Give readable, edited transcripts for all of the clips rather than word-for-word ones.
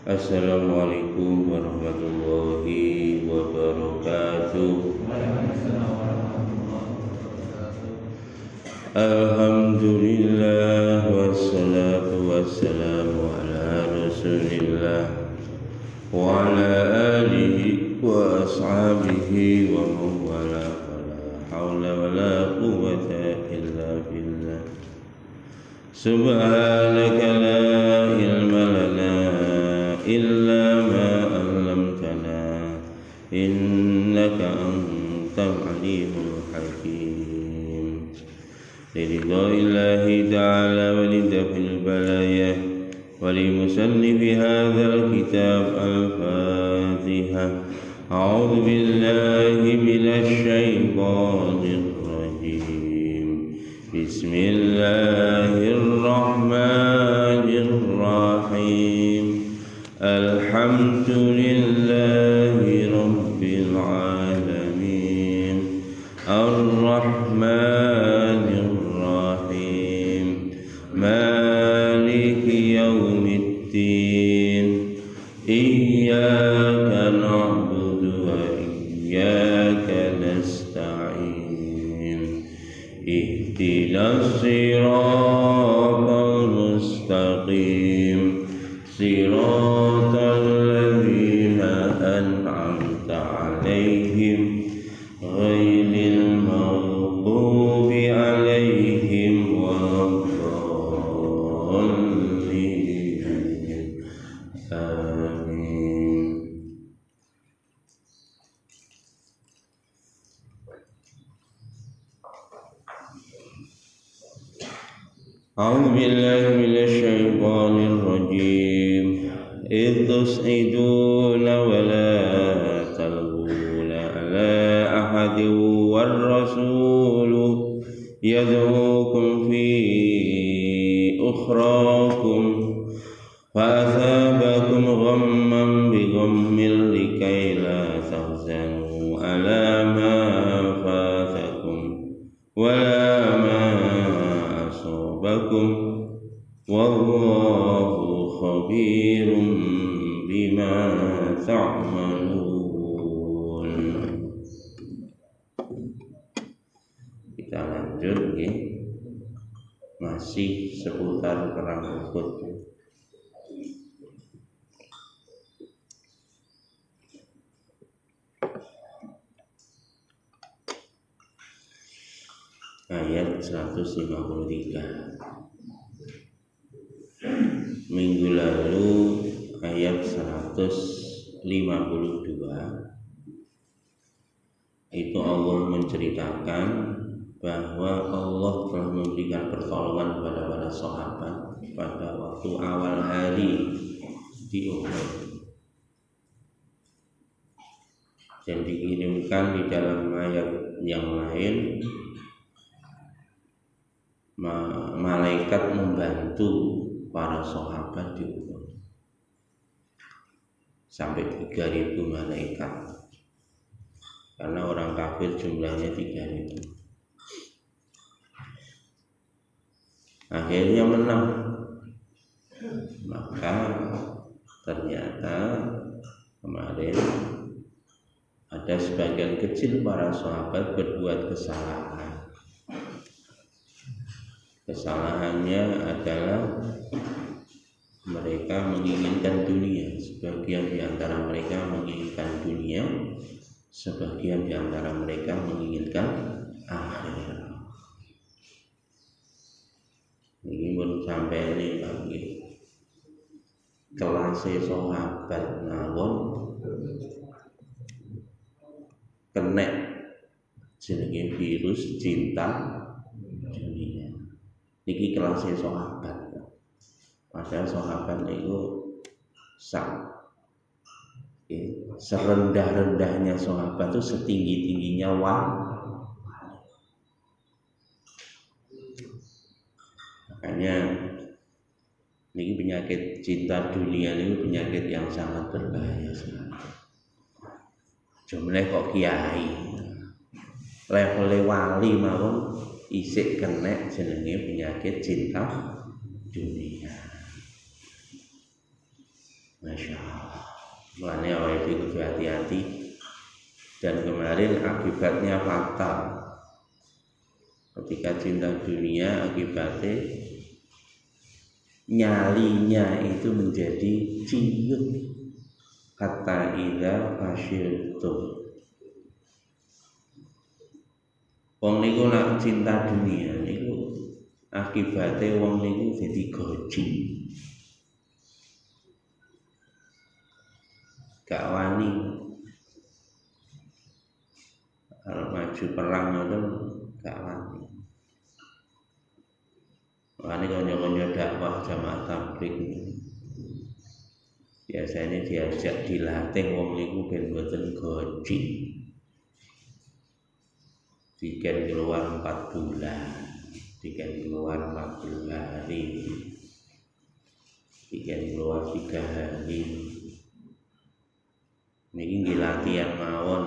Assalamualaikum warahmatullahi wabarakatuh. Alhamdulillah wassalatu wassalamu ala rasulillah wa ala alihi wa ashabihi wa mawala wala hawla wala quwwata illa billah. Subhanaka la ilma lana illa ma 'allamtana innaka antal alimul hakim. Liridha'illahi ta'ala wa lidaf'il balaya wa limusannifi hadzal kitab al-Fatihah. A'udzu billahi minasy syaithanir rajim. Bismillahirrahmanirrahim. Alhamdulillahi rabbil alamin. Ar-Rahmanir Rahim. Maliki yaumiddin. Iyyaka na'budu wa iyyaka nasta'in. Ihdinas siratal mustaqim. Siratal ladzina an'amta 'alaihim ghairil maghdubi 'alaihim waladdallin. Amin. A'udzu billahi minasy syaithanir rajim. إذ تصعدون ولا تلوون على أحد والرسول يدعوكم في أخراكم فأثابكم غما بغم لكي لا تحزنوا على ما فاتكم ولا ما أصابكم والله khabirum bima ta'malun. Kita lanjut ya. Masih seputar perang Uhud. Ayat 153. Minggu lalu ayat 152 itu Allah menceritakan bahwa Allah telah memberikan pertolongan kepada para sahabat pada waktu awal hari di Uhud, dan dikirimkan di dalam ayat yang lain malaikat membantu para sahabat di Uhud sampai 3.000 malaikat, karena orang kafir jumlahnya 3.000. Akhirnya menang. Maka ternyata kemarin ada sebagian kecil para sahabat berbuat kesalahan. Kesalahannya adalah mereka menginginkan dunia. Sebagian di antara mereka menginginkan dunia, sebagian di antara mereka menginginkan akhirat. Ini menurut sampai ini lagi kelas sahabat nawon kena jenenge virus cinta dunia. Niki kelasnya sahabat. Padahal sahabat itu serendah-rendahnya sahabat itu setinggi-tingginya makanya niki penyakit cinta dunia ini penyakit yang sangat berbahaya sekali. Jumlah kok kiai level wali mawon isik kena jenenge penyakit cinta dunia. Masya Allah. Makanya awake kudu hati-hati. Dan kemarin akibatnya fatal. Ketika cinta dunia akibatnya nyalinya itu menjadi ciut. Hatta idza fasyiltum. Wong niku nak cinta dunia niku akibatnya wong niku jadi goji. Gak wani. Kalau maju perang itu gak wani. Wani konyo-konyo dakwah jamaah tabligh biasanya diajak dilatih wong niku ben boten goji. Diken keluar 4 bulan, diken keluar 40 hari, diken keluar 3 hari. Niki latihan mawon.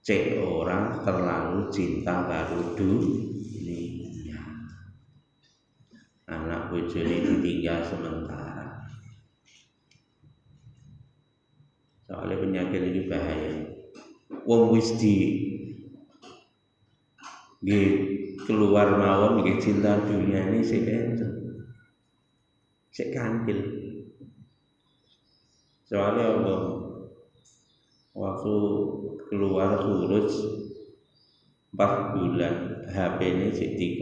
Cek orang terlalu cinta karo dunia. Anak bojone ditinggal sementara. Soalnya penyakit ini bahaya. Wong wis keluar mawon nggih cinta dunia ini sik enten. Sik kantil. Soalnya apa? Waktu keluar kurus 4 bulan HP ini sik 3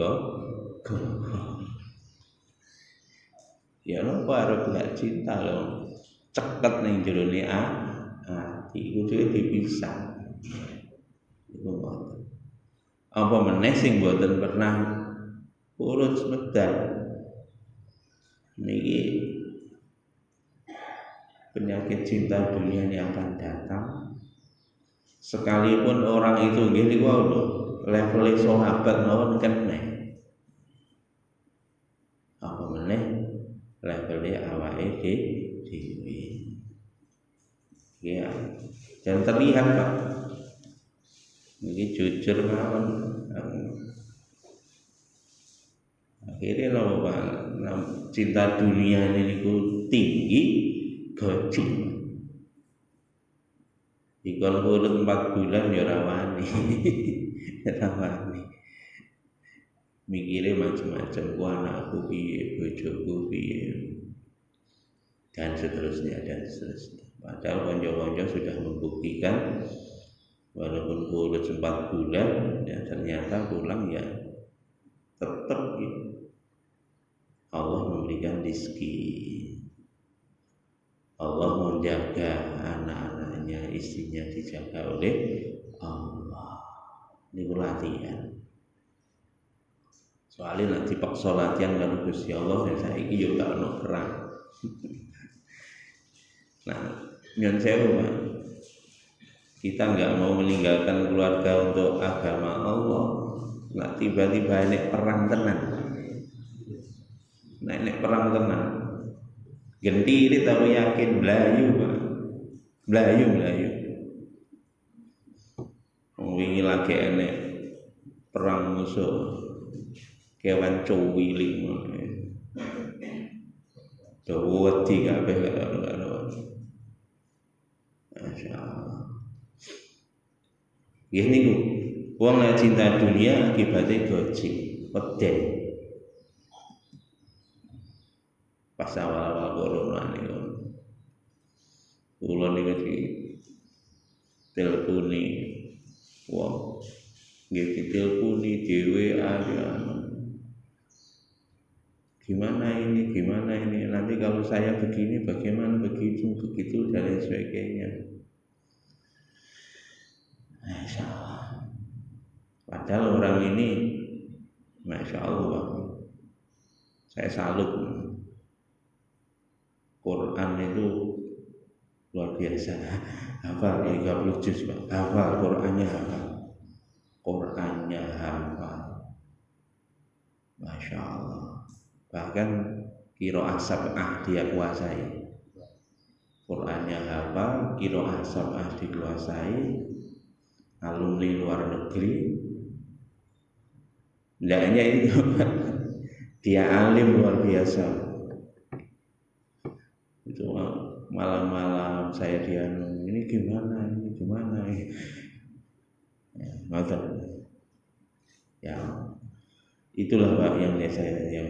ya napa arep gak cinta lho ceket ning jerone ati kudu dipisah iku apa meneh sing mboten pernah urus medal niki penyakit cinta dunia ini akan datang sekalipun orang itu nggih niku lho level sahabat mawon keneh apa meneh levelnya awake dhewe ya dan terlihat Pak ini jujur mawon akhirnya lho Pak cinta dunia ini niku tinggi goji ikon urut 4 bulan ya rawani mikirnya macam-macam anakku piye bojoku piye dan seterusnya padahal konco-konco sudah membuktikan walaupun urut 4 bulan ya ternyata pulang ya tetap gitu. Allah memberikan rezeki Allah menjaga anak-anaknya istrinya dijaga oleh Allah ini latihan soalnya nanti dipaksa latihan karo Gusti Allah ya saiki yo gak ono perang. Nah, nyon sewu Pak. Kita enggak mau meninggalkan keluarga untuk agama Allah. Nah, tiba-tiba nek perang tenan. Nek perang tenan. Gendiri tahu yakin blayu Pak. Blayu. Wingi lagi enek perang musuh. Kewan cuwilik ngono. Wedi kabeh karo. Masyaallah. Nggih niku. Wong nek cinta dunia akibatnya goji, peden. Pas awal-awal corona niku. Kula niku di teleponi wong. Nggih diteleponi dhewe ada gimana ini nanti kalau saya begini bagaimana begitu dan lain sebagainya. Masya Allah. Padahal orang ini Masya Allah saya salut Quran itu luar biasa hafal 30 juz Pak hafal Qurannya hafal Masya Allah bahkan qiraah sab'ah dia kuasai Qurannya hafal qiraah sab'ah dikuasai alumni luar negeri ndaknya itu dia alim luar biasa itu malam-malam saya dianu, ini gimana ya itulah Pak yang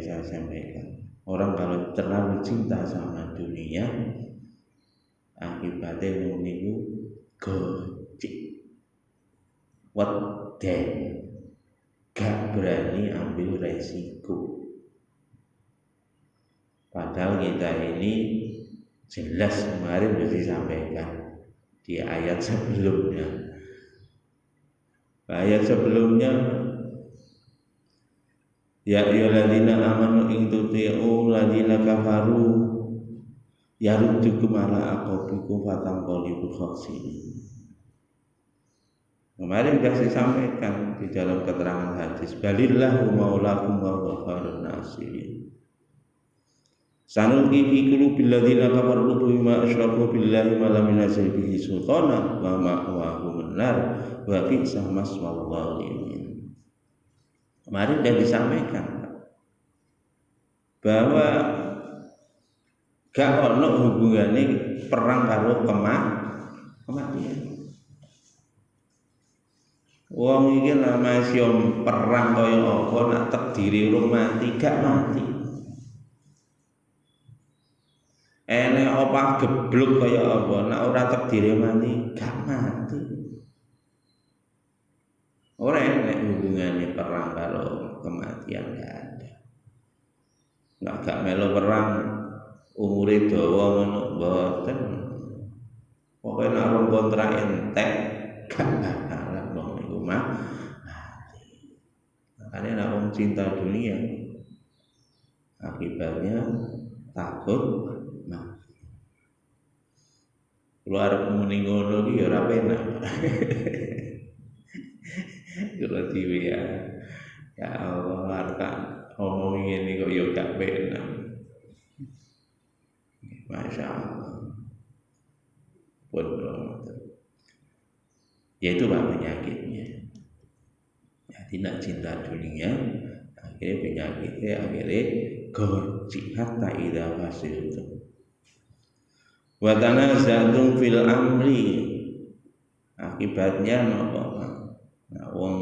saya sampaikan. Orang kalau terlalu cinta sama dunia, akibatnya niku gojek, weden, gak berani ambil resiko. Padahal kita ini jelas kemarin sudah disampaikan di ayat sebelumnya. Ayat sebelumnya, ya ayyuhalladzina amanu in tuti'u ladzina kafaru yaruddukum ala aqabikum fatanqalibu khasirin. Kemarin sudah saya sampaikan di dalam keterangan hadis, balillahu maulakum wa huwa khairun nasirin. Sanulqi fi qulubil ladzina kafaru bima asyraku billahi ma lam yunzil bihi sultana wa ma'wahum an-nar wa bi'sa maswal zalimin. Kemarin sudah disampaikan bahwa gak ono hubungannya perang karo kematian. Wong iki lama siom perang kaya apa nak takdiri urung mati gak mati. Enek apa geblok kaya apa nak ora takdire mati gak mati. Ora enek hubungannya perang karo kematian gak ada. Nak gak melu perang umure dawa ngono mboten. Pokoke nek rong kontrak entek gak bakalan wong niku mati. Makanya nek wong cinta dunia akibatnya takut mati. Keluar muni ngono iki ya ora penak. Kula dhewe ya. Ya Allah, arep ngomong ngene kok ya gak penak. Masya Allah. Bodoh. Ya itu Pak penyakitnya. Jadi nak cinta dunia, akhirnya penyakitnya akhirnya gojik hatta idza fasiltum. Wa tanazatum fil amri. Akibatnya napa? Nah, wong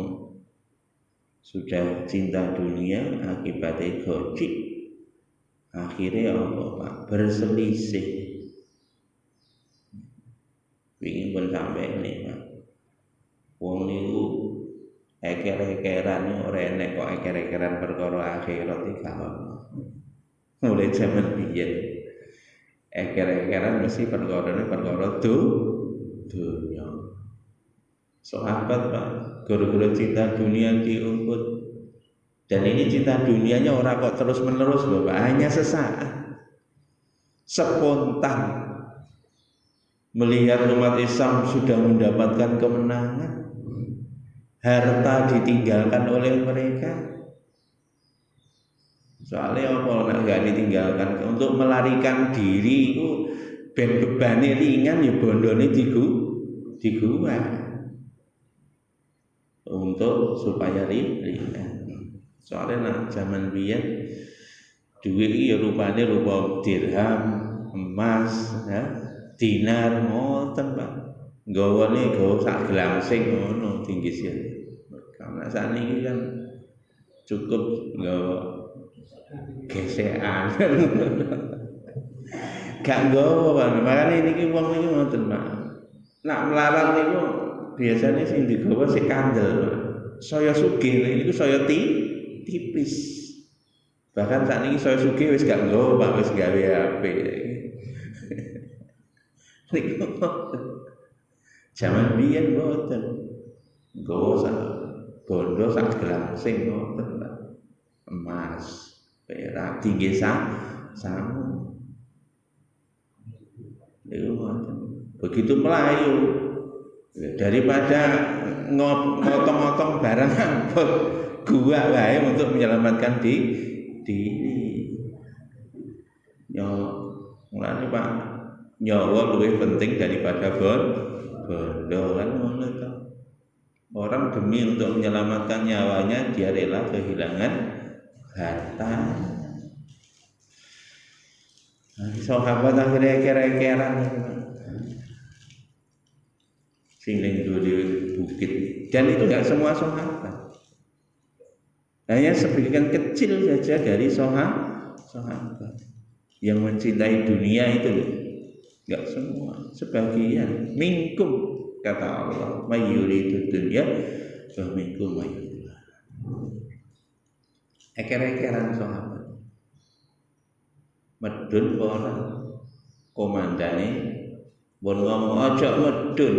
sudah cinta dunia, akibatnya gojik. Akhirnya apa Pak? Berselisih. Ingin pun sampai ini Pak. Wong niku eker-ekeran ora enek kok eker-ekeran perkara akhirat iki gak ono. Mulai zaman biyen eker-ekeran mesti perkara dunya. Sahabat Pak, guru-guru cinta dunia diumput. Dan ini cinta dunianya orang kok terus-menerus Bapak, hanya sesaat. Spontan melihat umat Islam sudah mendapatkan kemenangan, harta ditinggalkan oleh mereka. Soalnya apa nak gak ditinggalkan untuk melarikan diri itu ben bebane ringan ya bondone digua untuk supaya ringan. Soalnya nak zaman biyen duit iki ya rupane rupa dirham, emas, ya, dinar ngoten Pak. Gawane gawa sak glangsing ngono tinggi sih. Karena saniki kan cukup nggawa gesekan. Gak nggawa Pak. Makane niki wong iki ngoten Pak. Nak melarang niku biasanya sing digawa sik kandel Pak. Saya sugih niku saya tipis. Bahkan saat ini saya sugih wis gak nggawa Pak, wis gawe HP. Niku zaman biyen mboten. Nggawa sak bondo sak glangsing ngoten Pak. Emas, perak, tinggi sama. Niku ngoten. Begitu Melayu daripada ngotong-ngotong barang angkut gua wae untuk menyelamatkan diri. Mulane Pak, nyawa lebih penting daripada bondo kan ngono to. Orang demi untuk menyelamatkan nyawanya dia rela kehilangan harta. Sahabat akhirnya eker-ekeran sing ning bukit, dan itu nggak semua sahabat, hanya sebagian kecil saja dari sahabat yang mencintai dunia itu loh. Nggak semua, sebagian. Minkum, kata Allah, mayyuridu dunya wa minkum mayyuridu. Eker-ekeran sahabat medun ora komandane bon ngomong aja medun.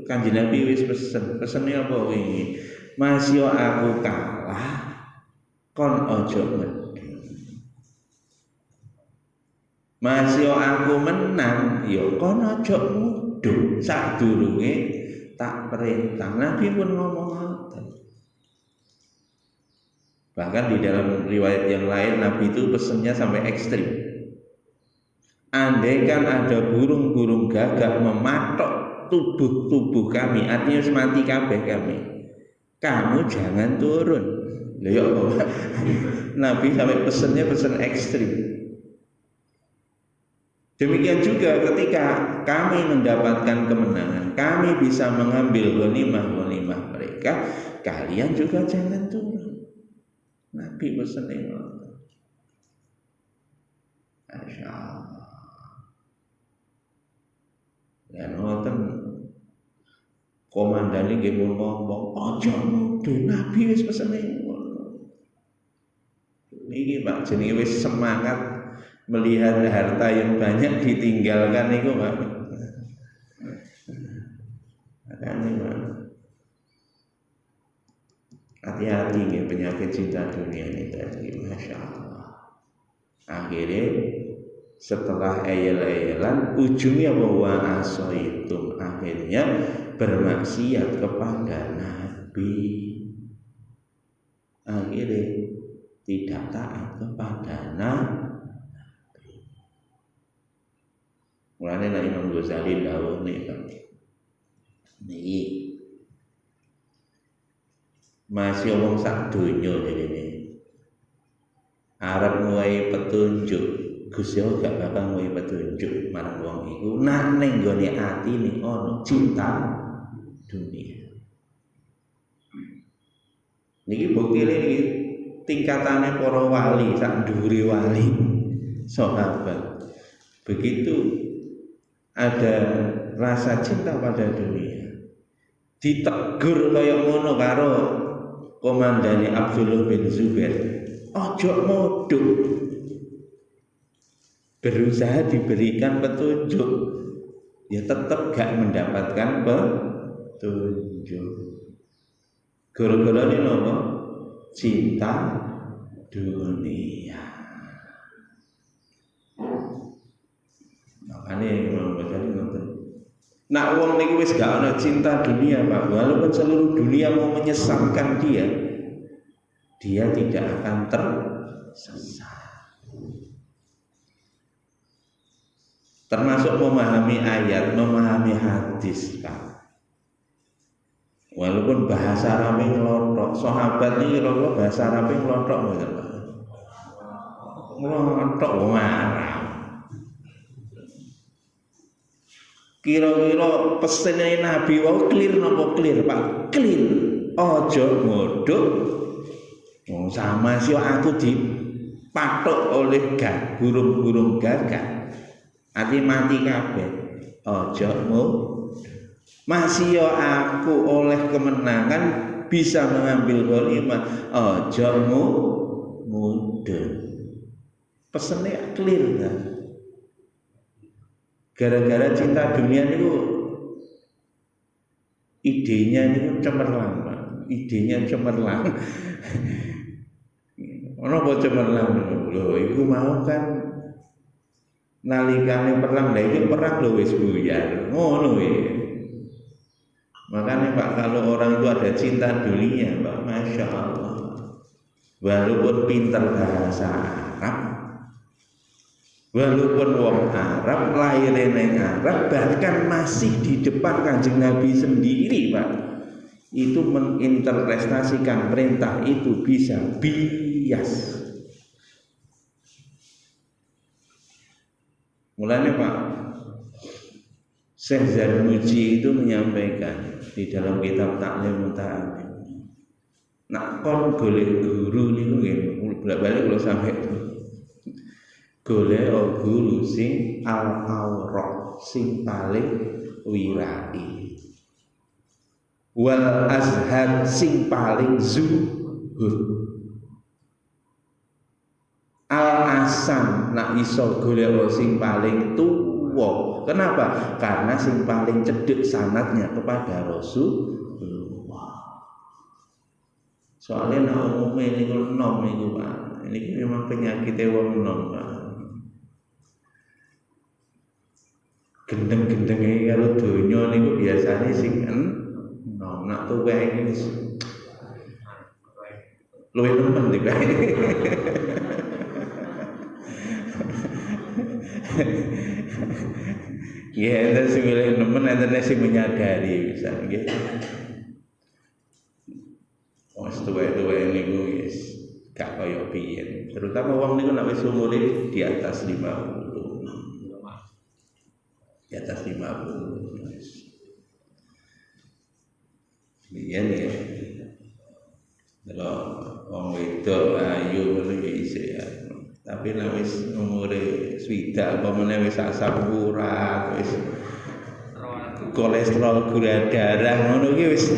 Kanjeng Nabi wis pesene apa wingi, Mas yo aku kalah kon aja medun, Mas yo aku menang yo kon aja mudhun. Sadurunge tak perintah Nabi pun ngomong ngoten. Bahkan di dalam riwayat yang lain Nabi itu pesennya sampai ekstrim. Andaikan ada burung-burung gagak mematok tubuh kami, artinya mati kabeh kami, kamu jangan turun. Lha ya Nabi sampai pesennya pesen ekstrim. Demikian juga ketika kami mendapatkan kemenangan, kami bisa mengambil ghanimah mereka, kalian juga jangan turun. Nabi pesennya Masya Allah. Dan ngoten komandane nggih ngomong, aja mudhun, Nabi wis pesene ngono. Niki Pak jenenge wis semangat melihat harta yang banyak ditinggalkan niku Pak. Makanya Pak, hati-hati nggih penyakit cinta dunia ini tadi, Masya Allah. Akhirnya setelah ayel-ayelan ujungnya bahwa asoitum, akhirnya bermaksiat kepada Nabi, akhirnya tidak taat kepada Nabi. Mulanya Imam Ghazali dawuh nih niki masih wong sak donya ini arep ngowahi petunjuk, Gusti Allah gak bakal ngowahi petunjuk marang wong iku nak ning gone atine ana cinta dunia. Niki buktine niki tingkatane para wali, sak dhuwure wali sahabat. Begitu ada rasa cinta pada dunia, ditegur kaya ngono karo komandane Abdullah bin Zubair, ojo modho, berusaha diberikan petunjuk, ya tetap gak mendapatkan petunjuk. Gara-gara ini apa? Cinta dunia. Makanya Imam Ghazali ngoten. Nak wong niku wis gak ana cinta dunia, Pak. Walaupun seluruh dunia mau menyesatkan dia tidak akan tersesat. Termasuk memahami ayat, memahami hadis, Pak. Walaupun bahasa Arab ngelotok, sahabat ini kira-kira bahasa Arab ngelotok mboten, Pak. Ngelotok wong Arab. Kira-kira pesene Nabi wau clear napa clear, Pak? Clear. Aja modho. Wong sama sih aku dipatok oleh burung-burung gagak. Ati mati kabeh. Aja modho. Masih yo aku oleh kemenangan bisa mengambil ghanimah, aja modho. Pesene clear kan. Gara-gara cinta dunia itu idenya itu cemerlang, Pak. Idenya cemerlang. Ono apa cemerlang? Lho, iku mau kan nalikane perang, lha iki perang lho wis buyar. Ngono ya. Makanya Pak, kalau orang itu ada cinta dunia, Pak, Masya Allah, walaupun pintar bahasa Arab, walaupun wong Arab, lahir neng Arab, bahkan masih di depan Kanjeng Nabi sendiri, Pak, itu menginterpretasikan perintah itu bisa bias. Mulanya Pak Syekh Zarnuji itu menyampaikan di dalam kitab Ta'lim Ta'lim, nak kon golek guru niku nggih bolak-balik kula sampe golek guru sing al-awraq, sing paling wirai, wal azhar, sing paling zuhud. Al-asam nak iso golek sing paling tuwa. Kenapa? Karena sing paling cedek sanadnya kepada Rasulullah. Soalnya nak umumnya niku enom niku Pak. Ini memang penyakitnya wong enom Pak. Gendeng-gendenge karo donya niku biasane sing enom. Nak tuwek iki wis luwih nemen iki. Ya, enten sing milih nemen, enten sing menyadari bisa nggih. Wong tuwek-tuwek niku wis gak kaya biyen. Terutama wong niku nek wis umure di atas 50. Di atas 50. Biyen ya. Kalau wong wedok ayu ngono ya isih ya. Tapi nek wis umure swidak apa meneh wis asam urat, wis kolesterol gula darah ngono iki wis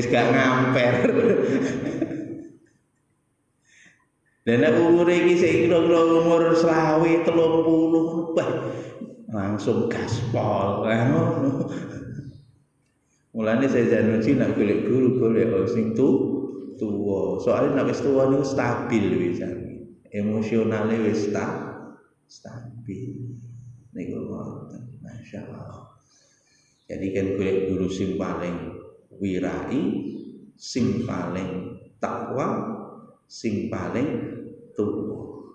gak ngamper. Dan nek umure iki sik kira-kira umur 20, 30 bah langsung gaspol ngono. Mulane saya Zanuji nak golek guru golek sing tuwa. Soalnya nek wis tuwa niku stabil wis. Emosionale wis stabil. Niku ngoten. Masyaallah. Jadi kan golek guru sing paling wirai, sing paling takwa, sing paling tuwa,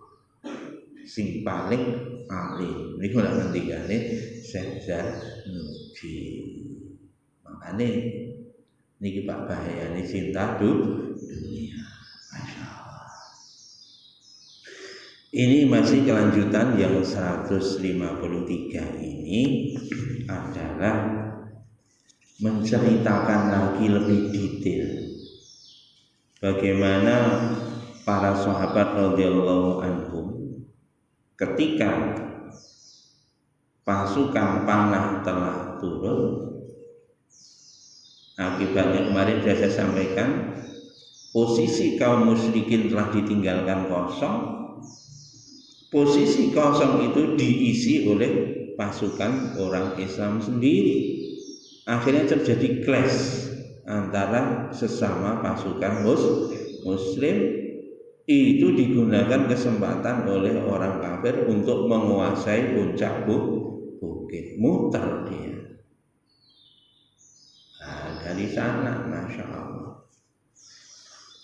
sing paling alim. Niku lak ngendikane Syekh Zanuji. Makane niki Pak bahayane cinta dunia. Masya Allah. Ini masih kelanjutan yang 153 ini adalah menceritakan lagi lebih detail bagaimana para sahabat radhiyallahu anhum ketika pasukan panah telah turun. Akibatnya kemarin sudah saya sampaikan, posisi kaum musyrikin telah ditinggalkan kosong. Posisi kosong itu diisi oleh pasukan orang Islam sendiri. Akhirnya terjadi clash antara sesama pasukan Muslim. Itu digunakan kesempatan oleh orang kafir untuk menguasai puncak bukit. Muter dia. Dari sana, Masya Allah.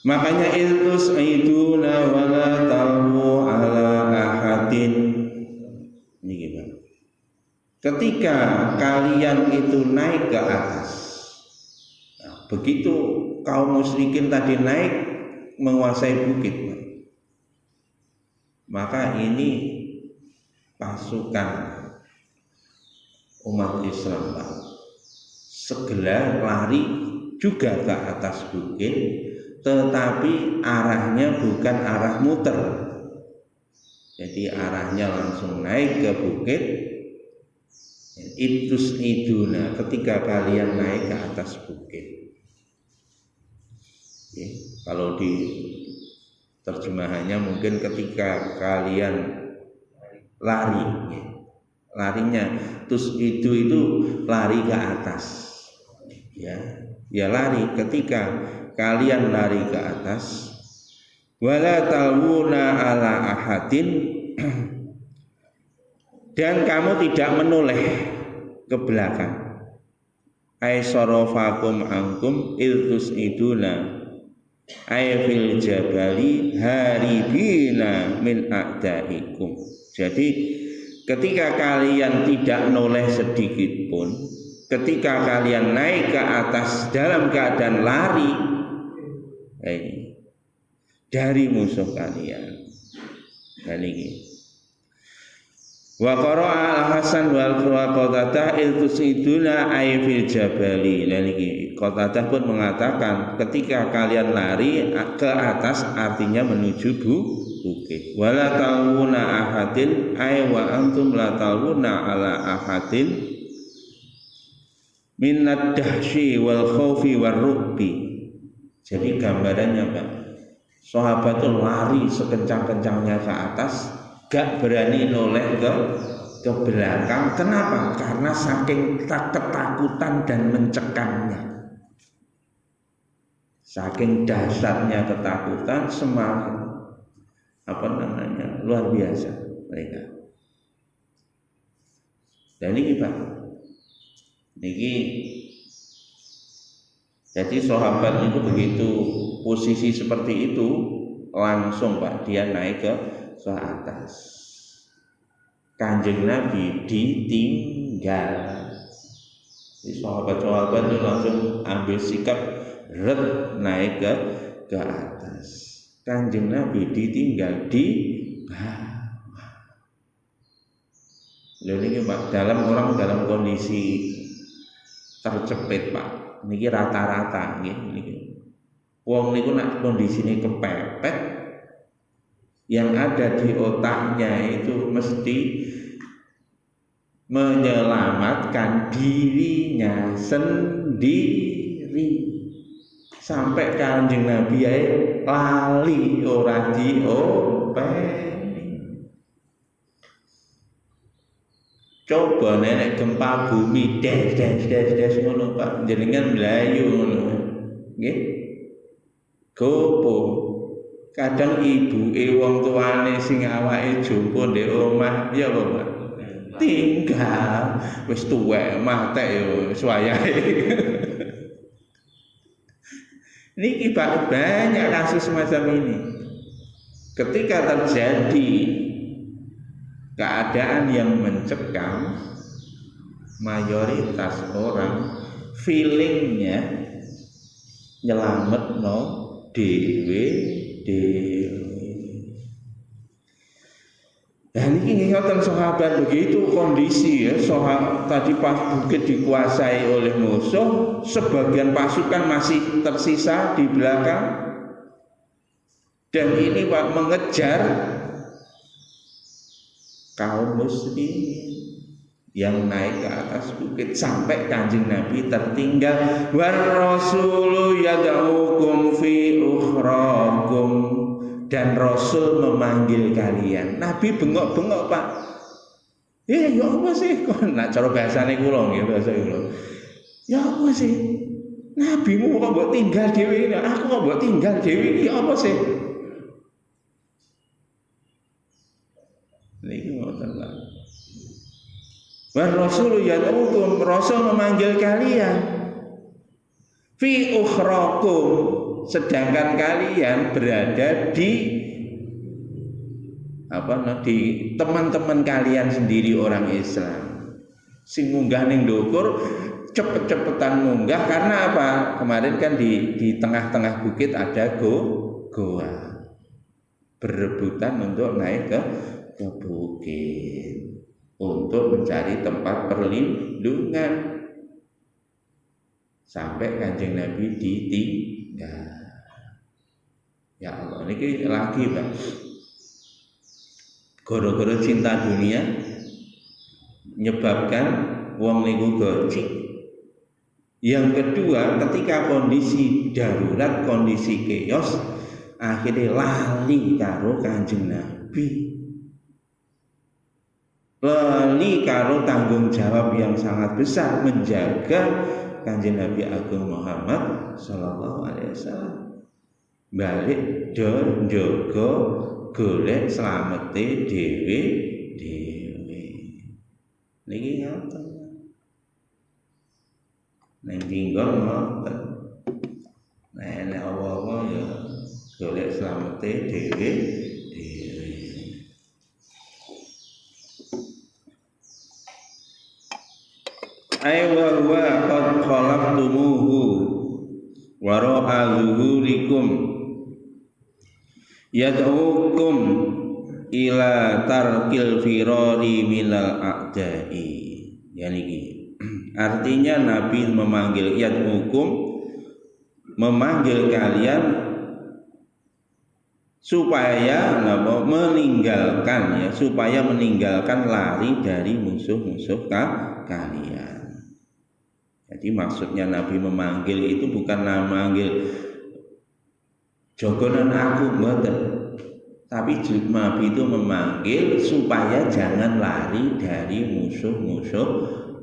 Makanya iltus'iduna wala tawu ala ahadin. Ini gimana? Ketika kalian itu naik ke atas, nah, begitu kaum musyrikin tadi naik menguasai bukit, maka ini pasukan umat Islam segera lari juga ke atas bukit, tetapi arahnya bukan arah muter. Jadi arahnya langsung naik ke bukit. Iduna, ketika kalian naik ke atas bukit. Oke, kalau di terjemahannya mungkin ketika kalian lari, larinya terus itu lari ke atas. Ya lari ketika kalian lari ke atas, wala talwuna ala ahadin, dan kamu tidak menoleh ke belakang. Ai sarafakum angkum iltus iduna ay fil jabali haribina min a'daikum. Jadi ketika kalian tidak noleh sedikit pun, ketika kalian naik ke atas dalam keadaan lari dari musuh kalian. Dan ini Wa qara'a al-Hasan wal Qatadah iltusiduna ay fil jabali. Dan iki Qatadah pun mengatakan ketika kalian lari ke atas artinya menuju bukit. Wala taluna ahadin ay wa antum la taluna ala ahadin minad dahsyi wal khaufi war ru'bi. Jadi gambarannya Pak, sahabat itu lari sekencang-kencangnya ke atas, gak berani noleh ke belakang. Kenapa? Karena saking ketakutan dan mencekamnya, saking dahsyatnya ketakutan, semakin luar biasa mereka. Dan ini Pak, ini jadi sahabat itu begitu posisi seperti itu langsung Pak dia naik ke atas. Kanjeng Nabi ditinggal. Jadi sahabat-sahabat itu langsung ambil sikap naik ke atas. Kanjeng Nabi ditinggal di bawah. Lalu ini Pak, dalam kondisi terjepit Pak. Niki rata-rata niki. Wong niku nak kondisine kepepet, yang ada di otaknya itu mesti menyelamatkan dirinya sendiri. Sampai Kanjeng Nabi ae lali ora diopeni. Coba nenek gempa bumi des ngono Pak, jenengan mlayu ngono. Nggih. Gopo. Kadang ibuke wong tuane sing awake jompo ndek omah, ya apa Pak? Tinggal wis tuwek matek yo suwayahe. Niki Pak, banyak kasus semacam ini. Ketika terjadi keadaan yang mencekam, mayoritas orang feelingnya nyelametno dewe. Dan ini ngoten sahabat begitu kondisi ya, sahabat tadi pas bukit dikuasai oleh musuh, sebagian pasukan masih tersisa di belakang, dan ini Pak mengejar kaum muslimin yang naik ke atas bukit sampai Kanjeng Nabi tertinggal. War rasulu yad'ukum fi ukhrakum, dan Rasul memanggil kalian. Nabi bengok-bengok Pak. Ya apa sih? Nah cara bahasane kula nggih, bahasa kula. Ya apa sih? Nabimu kok mbok tinggal dhewe ini, aku kok mbok tinggal dhewe iki apa sih? Niki ngoten Pak. Wa rasulu yad'ukum, Rasul memanggil kalian. Fi ukhrakum, sedangkan kalian berada di di teman-teman kalian sendiri orang Islam. Sing munggah ning ndukur cepet-cepetan munggah karena apa? Kemarin kan di tengah-tengah bukit ada goa. Berebutan untuk naik ke bukit untuk mencari tempat perlindungan sampai Kanjeng Nabi ditinggal. Ya Allah, ini lagi Pak, gara-gara cinta dunia menyebabkan wong niku gocik. Yang kedua, ketika kondisi darurat, kondisi chaos, akhirnya lali karo Kanjeng Nabi, lali karo tanggung jawab yang sangat besar menjaga Kanjeng Nabi Agung Muhammad sallallahu alaihi wasallam. Balik do njogo golek slamete dhewe. Niki ngoten. Ning tinggal ngoten. Nek apa-apa ya golek slamete dhewe. Aywa huwa qad khalaqtumuhu wa ra'a zuhurikum yad'ukum ila tarkil firari minal a'da'i. Yani artinya Nabi memanggil yad'ukum, memanggil kalian supaya meninggalkan, ya, supaya meninggalkan lari dari musuh-musuh kalian. Jadi maksudnya Nabi memanggil itu bukan memanggil jogonan aku, mboten. Tapi Nabi itu memanggil supaya jangan lari dari musuh-musuh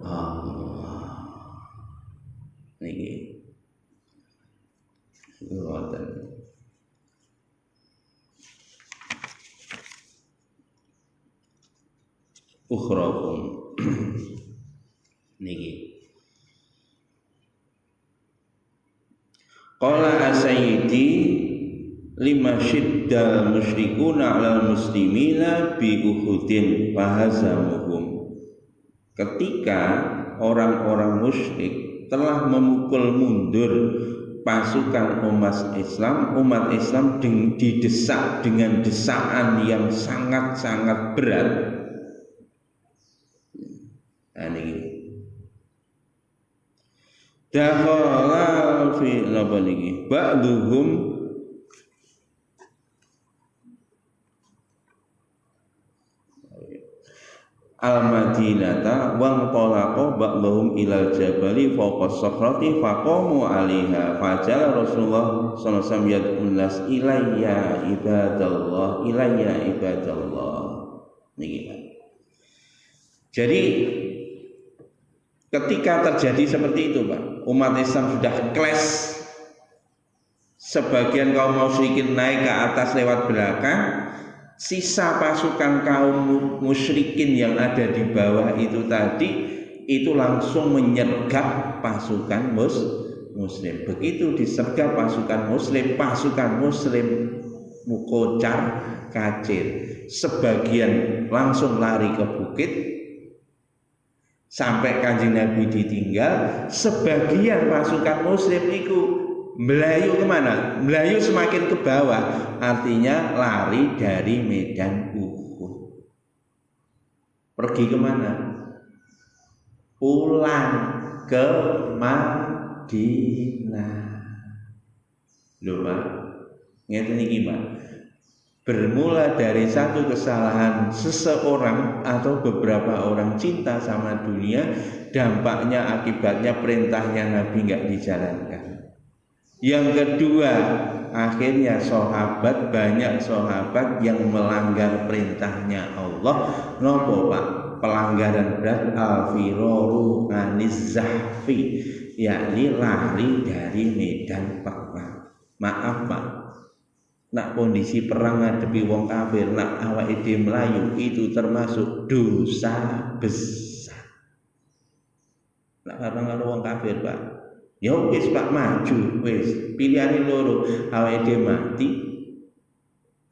Allah. Niki. Mboten. Ukhrakum. Niki. Qala as-sayyidi lima syiddal musyrikuna 'alal muslimina bi Uhudin fahazamuhum. Ketika orang-orang musyrik telah memukul mundur pasukan umat Islam didesak dengan desakan yang sangat-sangat berat. Ini dakhala fi labanihi ba'duhum al-madinata wa talaqa ba'dhum ilal jabali fawqa as-sakhrati faqamu 'alaiha fajala Rasulullah sallallahu alaihi wasallam yad'un nas ilayya ibadallah. Niki. Jadi ketika terjadi seperti itu, Pak, umat Islam sudah clash, sebagian kaum musyrikin naik ke atas lewat belakang, sisa pasukan kaum musyrikin yang ada di bawah itu tadi itu langsung menyergap pasukan muslim. Begitu disergap pasukan muslim mukocar kacir, sebagian langsung lari ke bukit sampai Kanjeng Nabi ditinggal, sebagian pasukan muslim itu melayu kemana? Melayu semakin ke bawah, artinya lari dari medan Uhud. Pergi kemana? Pulang ke Madinah. Loh, Pak, ngeten niki, Pak. Bermula dari satu kesalahan seseorang atau beberapa orang cinta sama dunia, dampaknya akibatnya perintahnya Nabi nggak dijalankan. Yang kedua, akhirnya banyak sahabat yang melanggar perintahnya Allah. Nopo, Pak? Pelanggaran berat al-firaru aniz zahfi, yakni lari dari medan perang. Maaf, Pak, nak kondisi perang ngadepi wong kafir, nak awake dhewe melayu, itu termasuk dosa besar. Nak perang karo wong kafir, Pak, ya wis, Pak, maju wis, pilihane loro, awake dhewe mati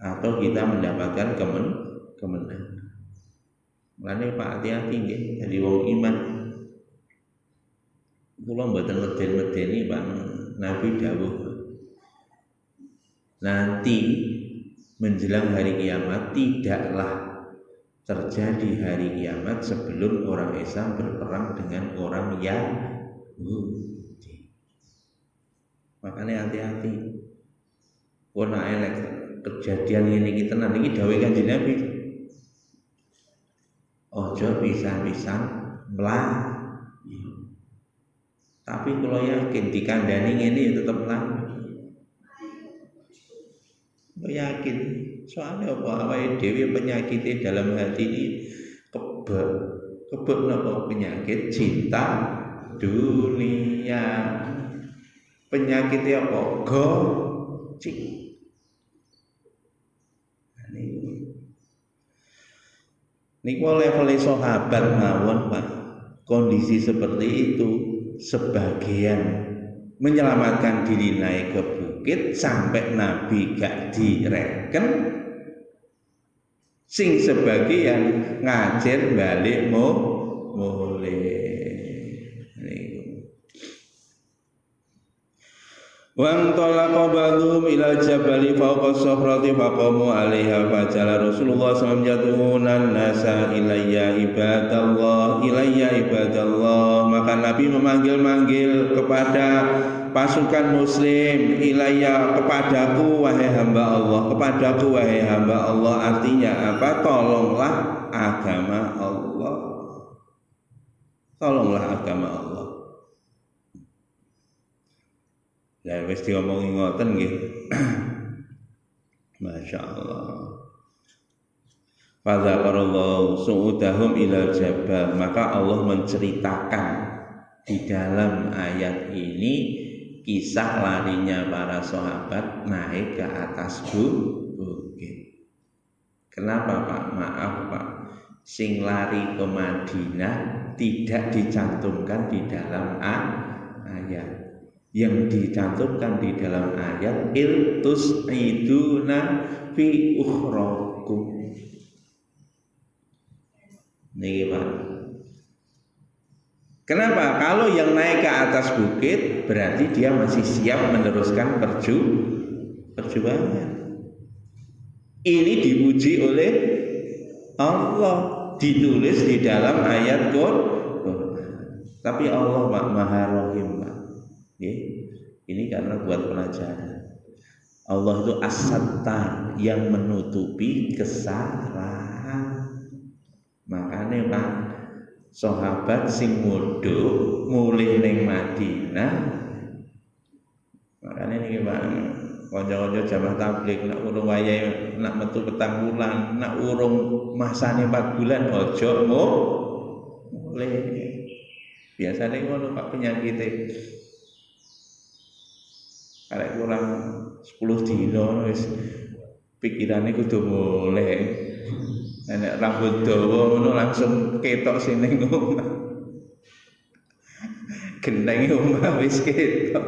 atau kita mendapatkan kemenangan. Mulane Pak, hati-hati nggih dadi wong iman. Kula mboten medeni, Pak. Nabi dawuh nanti menjelang hari kiamat tidaklah terjadi hari kiamat sebelum orang Islam berperang dengan orang Yahudi. Makanya hati-hati. Ora elek kejadian ini kita nanti dawuh Kanjeng Nabi. Ojo pisan-pisan mlayu. Tapi kalau yakin dikandani ini tetap mlayu. Yakin, soalnya apa? Awake dhewe penyakitnya dalam hati ini kebet napa? Penyakit cinta dunia. Penyakitnya apa? Gocik. Niku level sahabat mawon, Pak. Kondisi seperti itu, sebagian menyelamatkan diri naik ke bukit sampai Nabi gak direken, sing sebagian ngajar balik mulai. Wan talaqa ba'dhum ila jabali fawqa safrati faqamu 'alaiha fajala Rasulullah SAW yad'una nasa ilayya ibadallah maka Nabi memanggil-manggil kepada pasukan muslim ilayya kepadaku wahai hamba Allah artinya apa? Tolonglah agama Allah. Ya wis diomongi ngoten nggih. Masyaallah. Fadzakarallahu su'udahum ila jabal, maka Allah menceritakan di dalam ayat ini kisah larinya para sahabat naik ke atas bukit. Kenapa Pak? Maaf Pak, sing lari ke Madinah tidak dicantumkan di dalam ayat. Yang dicantumkan di dalam ayat iltus iduna fi ukhrakum. Nih Pak. Kenapa? Kalau yang naik ke atas bukit berarti dia masih siap meneruskan perjuangan. Ini dipuji oleh Allah, ditulis di dalam ayat Quran. Tapi Allah Maha Rahim, Pak. Ini karena buat pelajaran. Allah itu as-sattar, yang menutupi kesalahan. Makanya Pak, sahabat sing mudhuk mulih ning Madinah. Makanya niki Pak, kanca-kanca jamaah tabligh nek urung wayahe nak metu petang wulan, nak urung masane 4 bulan aja mulih. Biasane ngono Pak penyakite. Arek kurang 10 dina wis pikirane kudu mulih. Nek rambut dawa ngono langsung ketok sing ning omah. Gendenge omah wis ketok.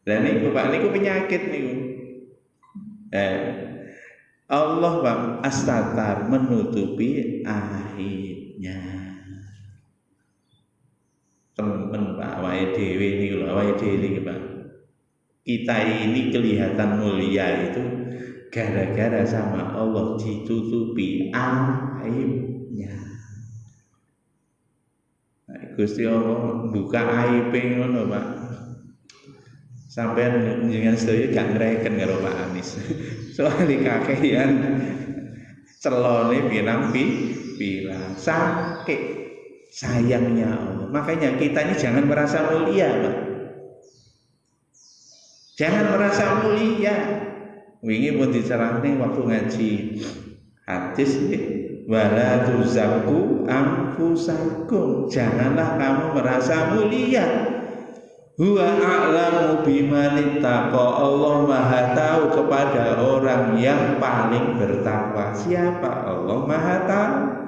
Lah niku Pak niku penyakit niku. Allah Pak as-sattar menutupi aibnya. Temen Pak awake dhewe niku lho, awake dhewe Pak. Kita ini kelihatan mulia itu gara-gara sama Allah ditutupi aibnya. Nah, Gusti Allah buka aib ngono Pak. Sampeyan njenengan sedaya gak ngreken karo Pak Anis. Soale kakehan celone pirang-pirang sakit. Sayangnya Allah. Makanya kita ini jangan merasa mulia, Pak. Jangan merasa mulia. Wingi pun dicerahne waktu ngaji hadis wala tuzakku anfusakum. Janganlah kamu merasa mulia. Huwa a'lamu biman ittaqa. Allah Maha tahu kepada orang yang paling bertakwa. Siapa? Allah Maha tahu.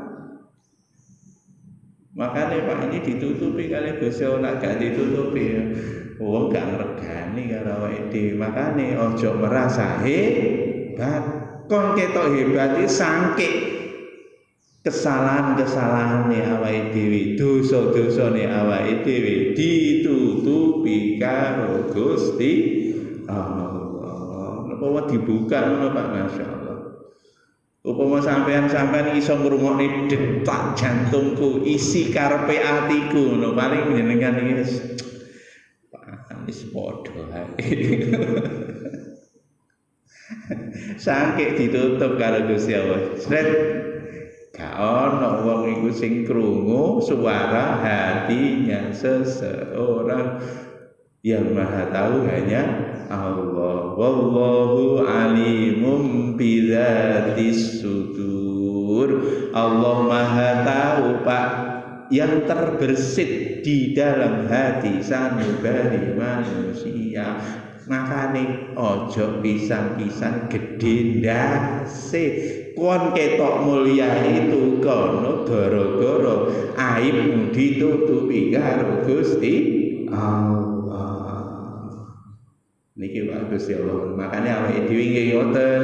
Makanya Pak ini ditutupi kali Gusti Allah, gak ditutupi ya. Wong gak ngregani karo awake dhewe. Makane aja merasa hebat. Kon ketok hebat iki saking kesalahan-kesalahane awake dhewe, dosa-dosane awake dhewe ditutupi karo Gusti Allah. Napa dibuka ngono Pak, masyaallah. Upama sampean iso ngrungokne detak jantungku, isi karepe atiku, no paling jenengan iki wis padha ae. Saking ditutup karo Gusti Allah. Sret gak ono wong iku sing krungu suara hatinya seseorang. Yang Maha tahu hanya Allah. Wallahu alimum bidzatis sudur. Allah Maha tahu Pak yang terbersit di dalam hati sanubari manusia. Makane ojo pisan-pisan gedhe ndase. Kon ketok mulia itu kono gara-gara aibmu ditutupi karo Gusti Allah. Niki Pak Gusti Allah. Makane awake dhewe nggih ngoten.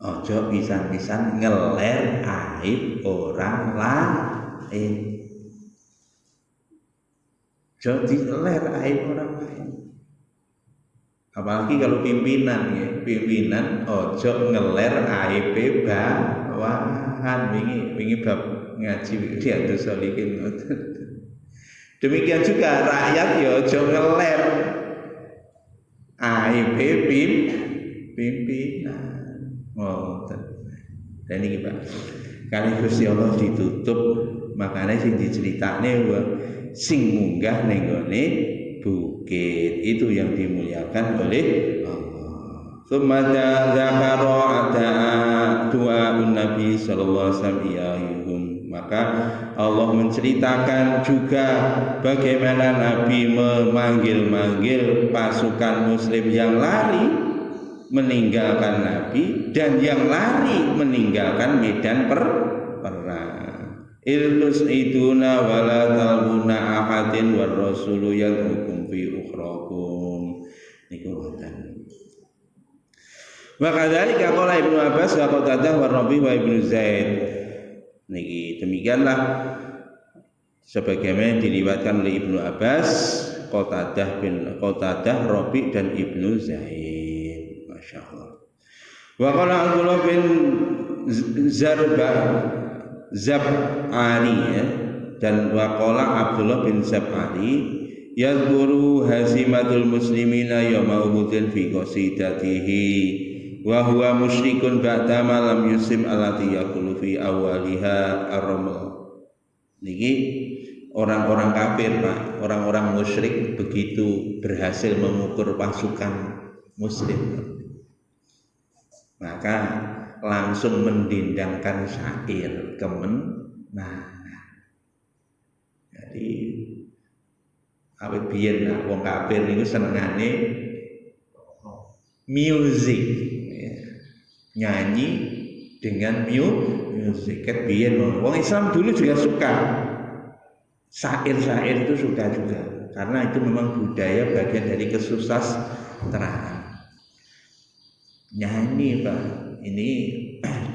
Aja pisan-pisan ngeler aib orang lain. Jadi ler aib orang lain. Apalagi kalau pimpinan ya, pimpinan ojo ngeler aib bawahan wingi bab ngaji dia tuh solikin. Demikian juga rakyat ya ojo ngeler aib pimpinan. Dan ini Pak, kali Gusti Allah ditutup, makanya sing diceritakne sing munggah ning gone bukit itu yang dimuliakan oleh Allah. Sumada zakara ada doa Nabi sallallahu alaihi wasallam. Maka Allah menceritakan juga bagaimana Nabi memanggil-manggil pasukan muslim yang lari meninggalkan Nabi dan yang lari meninggalkan medan perang. Iltus iduna wala talbuna ahadin war rasulu yad'ukum fi ukhrakum. Niku ngoten. Wa kadzalika qala Ibnu Abbas wa Qatadah wa Rabi wa Ibnu Zaid. Niki demikianlah sebagaimana diriwayatkan oleh Ibnu Abbas, Qatadah, Rabi dan Ibnu Zaid. Masyaallah. Wa qala Abdullah bin Zab'ari ya, dan waqala Abdullah bin Zab'ari yadhkuru hazimatul muslimina yawma Uhudin fi qasidatihi wa huwa musyrikun ba'da ma lam yusim allati yaqulu fi awwaliha ar-ramal. Niki orang-orang kafir Pak, orang-orang musyrik begitu berhasil memukul pasukan muslim, maka langsung mendendangkan syair kemenangan. Jadi awit biyen wong kafir niku senengane music, nyanyi dengan music. Ket biyen wong Islam dulu juga suka syair-syair, itu suka juga, karena itu memang budaya bagian dari kesusastraan. Nyanyi Pak, ini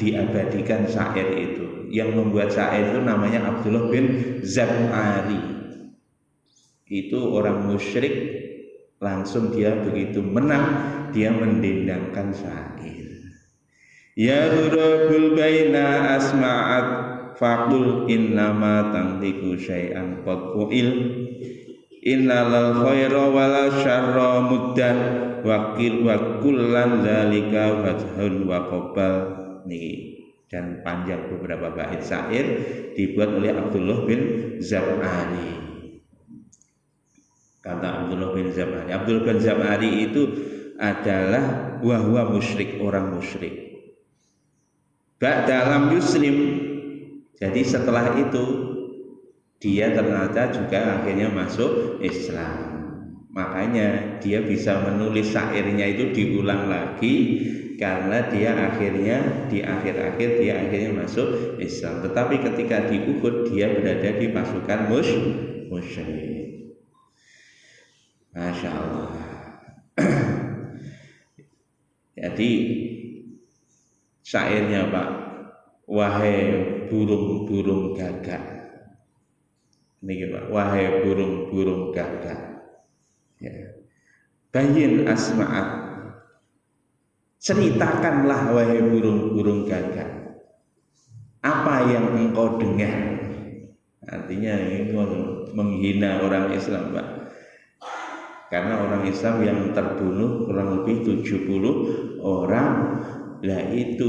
diabadikan syair itu. Yang membuat syair itu namanya Abdullah bin Zab'ari. Itu orang musyrik, langsung dia begitu menang, dia mendendangkan syair. Ya hurabul baina asma'at faqul innama tantiku syai'an qad fu'il innalal khaira wala syarra muddan wakil wakullan zalika wajhun wa qabal. Nih, dan panjang beberapa bait syair dibuat oleh Abdullah bin Zab'ari. Kata Abdullah bin Zab'ari, Abdullah bin Zab'ari itu adalah wahwa musyrik, orang musyrik dalam Muslim. Jadi setelah itu dia ternyata juga akhirnya masuk Islam. Makanya dia bisa menulis syairnya itu diulang lagi, karena dia akhirnya di akhir-akhir dia akhirnya masuk Islam. Tetapi ketika di Uhud dia berada di pasukan musyrik. Masya Allah. Jadi syairnya Pak, wahai burung-burung gagak. Ini Pak, wahai burung-burung gagak. Ya. Bayin asma'at, ceritakanlah wahai burung-burung gagak apa yang engkau dengar. Artinya ini menghina orang Islam Pak, karena orang Islam yang terbunuh kurang lebih 70 orang. Lah itu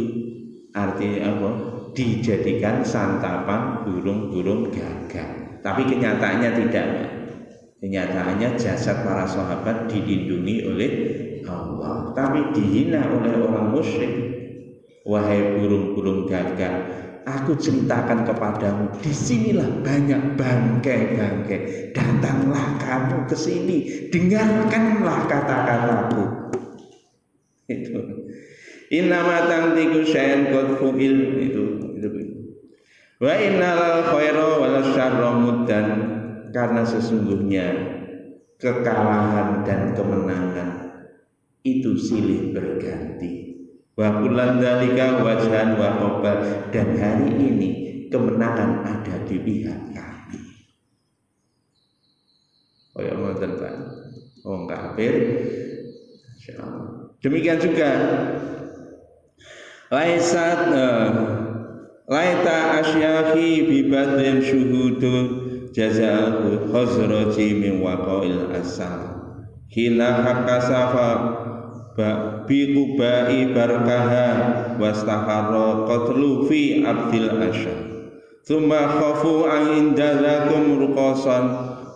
artinya apa? Dijadikan santapan burung-burung gagak. Tapi kenyataannya tidak. Kenyataannya jasad para sahabat dilindungi oleh Allah, tapi dihina oleh orang musyrik. Wahai burung-burung gagak, aku ceritakan kepadamu, disinilah banyak bangkai-bangkai. Datanglah kamu ke sini, dengarkanlah kata-kataku. Itu. Innama tantiku syai'an qad fu'il, itu. Wa innal khaira wal syarra muddan, karena sesungguhnya kekalahan dan kemenangan itu silih berganti. Wa kullan dzalika wajhan wa qabal, dan hari ini kemenangan ada di pihak kami. kaya ngoten Pak. Wong kafir. Insyaallah. Demikian juga laita asyakhi bi badrin syuhudun jazaahu khazraji min waqa'il asal hina hakasafa bi qubai barkaha wastaharra qatlu fi abdil asyar thumma khafu an indalakum ruqasan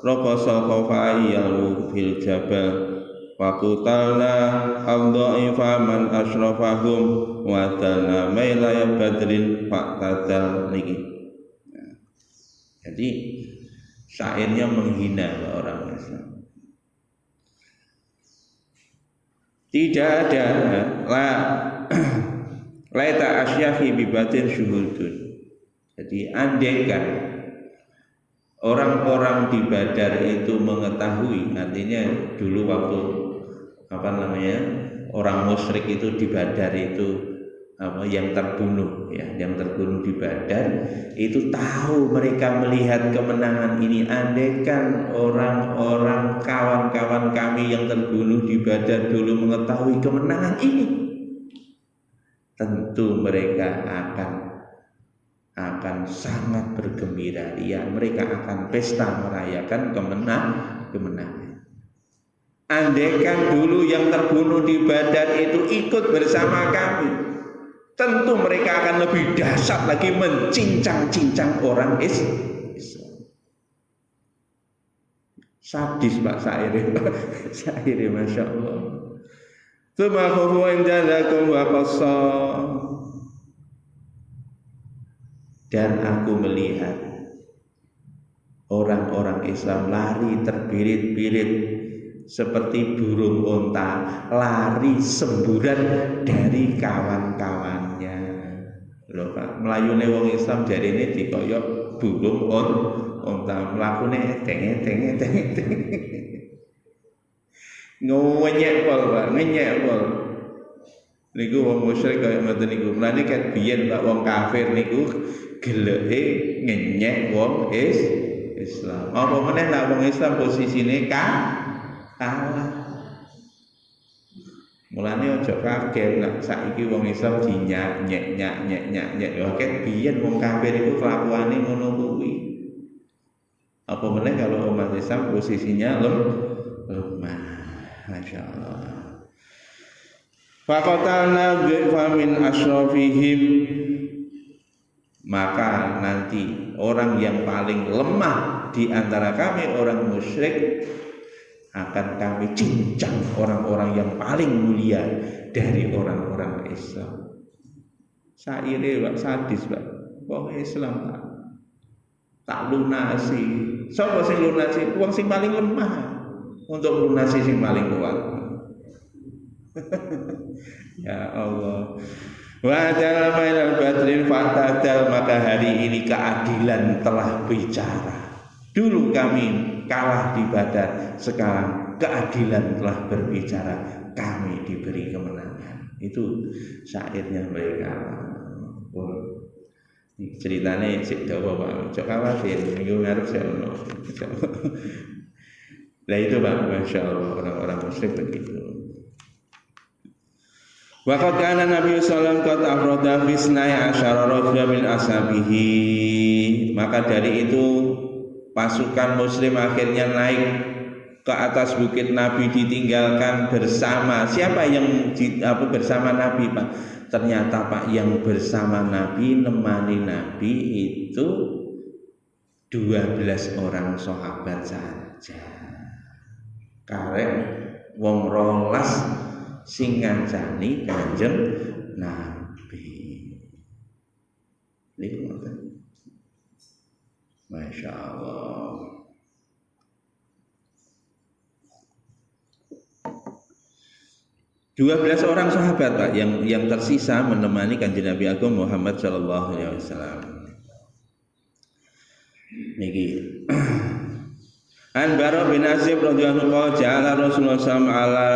raqasa khafa'iyal fil jabal wa qutalna al-dha'ifa man asyrafahum wa tana maila badrin fa'tadal niki. Jadi syairnya menghina orang Islam. Tidak ada laita asyafi bibatin syuhudun. Jadi andaikan orang-orang di Badar itu mengetahui, artinya dulu waktu orang musyrik itu di Badar itu yang terbunuh di Badar itu tahu mereka melihat kemenangan ini. Andaikan orang-orang kawan-kawan kami yang terbunuh di Badar dulu mengetahui kemenangan ini, tentu mereka akan sangat bergembira. Mereka akan pesta merayakan kemenangan. Andaikan dulu yang terbunuh di Badar itu ikut bersama kami, tentu mereka akan lebih dahsyat lagi mencincang-cincang orang Islam. Sadis Pak syairnya Masya Allah. Tsumma khafu indalakum wa qassam. Dan aku melihat orang-orang Islam lari terbirit-birit seperti burung unta, lari semburan dari kawan-kawannya. Lho Pak, melayune wong Islam jarine dikoyok burung unta, mlakune teng-teng. Ngenyek pol Pak, ngenyek pol. Niku wong musyrik kaya ngoten niku. Mulane ket biyen Pak wong kafir niku geleke ngenyek wong Islam. Apa meneh nek wong Islam posisine kalah. Mulane aja kaget nek saiki wong Islam dinyak-nyek. Lho ket biyen wong kafir iku kelakuane ngono kuwi. Apa meneh kalau umat Islam posisinya lemah. Masyaallah. Faqatalna bi'famin asyrafihim, maka nanti orang yang paling lemah di antara kami orang musyrik akan kami cincang orang-orang yang paling mulia dari orang-orang Islam. Saire Pak sadis Pak. Wong Islam Pak. Tak lunasi. Sapa sing lunasi? Wong sing paling lemah untuk lunasi sing paling kuat. Ya Allah. Wa ta'ala mailal badrin fatadal, maka hari ini keadilan telah bicara. Dulu kami kalah di Badar, sekarang keadilan telah berbicara, kami diberi kemenangan. Itu syairnya mereka. Ceritanya sik dawa Pak, cok khawatir minggu ngarep saya ono. Lah itu Pak, Masya Allah, orang-orang musyrik begitu. Waqad kana Nabi sallallahu alaihi wasallam qad afrada fi 12 rajulan min ashabihi. Maka dari itu pasukan muslim akhirnya naik ke atas bukit Nabi, ditinggalkan bersama. Siapa yang bersama Nabi Pak? Ternyata Pak yang bersama Nabi, nemani Nabi itu 12 orang sahabat saja. Karek wong 12 sing ngancani Kanjeng Nabi. Niku ngoten. Masya Allah. Dua belas orang sahabat Pak yang tersisa menemani Kanjeng Nabi Agung Muhammad sallallahu alaihi wasallam. Niki An Bara bin Azib radhiyallahu anhu ja'ala Rasulullah sallallahu ala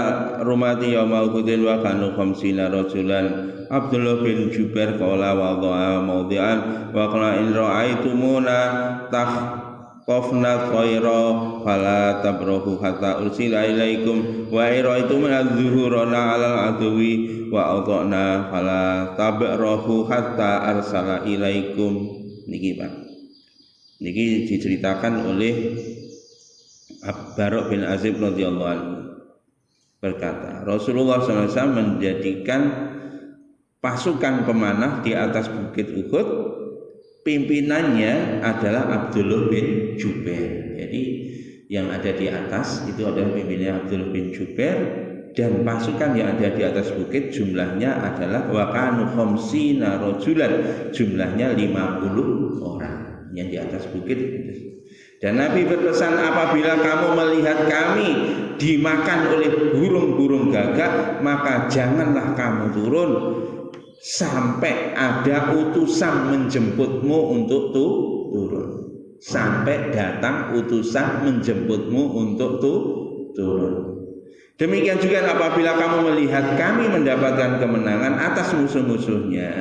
rumati yaumil Uhudin wa kanu khamsina rajulan. Abdullah bin Jubair qala wa dha'a mawdi'an wa qala in ra'aitumuna qafna khaira fala tabrahu hatta ursila ilaikum wa itu min adzuhurana alal adwi wa adana fala tabrahu hatta arsala ilaikum. Niki Pak, niki diceritakan oleh Barok bin Azib radhiyallahu anhu berkata, Rasulullah SAW menjadikan pasukan pemanah di atas bukit Uhud, pimpinannya adalah Abdullah bin Jubair. Jadi yang ada di atas itu adalah pimpinannya Abdullah bin Jubair, dan pasukan yang ada di atas bukit jumlahnya adalah wakanu khamsina rajulan, jumlahnya 50 orang yang di atas bukit. Dan Nabi berpesan, apabila kamu melihat kami dimakan oleh burung-burung gagak, maka janganlah kamu turun sampai ada utusan menjemputmu untuk turun. Sampai datang utusan menjemputmu untuk turun. Demikian juga apabila kamu melihat kami mendapatkan kemenangan atas musuh-musuhnya,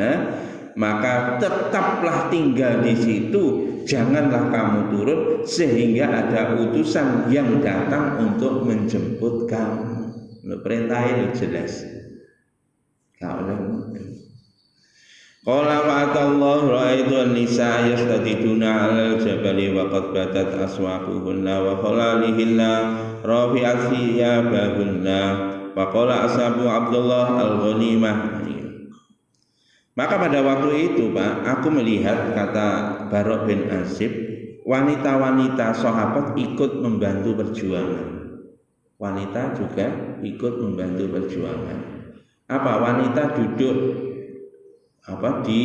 maka tetaplah tinggal di situ, janganlah kamu turun sehingga ada utusan yang datang untuk menjemput kamu. Perintahnya jelas. Qala wa'atallahu ra'aitu an-nisa yastadiduna 'alal jabali wa qad batat aswaquhunna wa khalalihinna rafi'at thiyabahunna wa qala ashabu Abdullah al-ghanimah. Maka pada waktu itu Pak, aku melihat, kata Barok bin Azib, wanita-wanita sahabat ikut membantu perjuangan. Wanita juga ikut membantu perjuangan. Apa? Wanita duduk di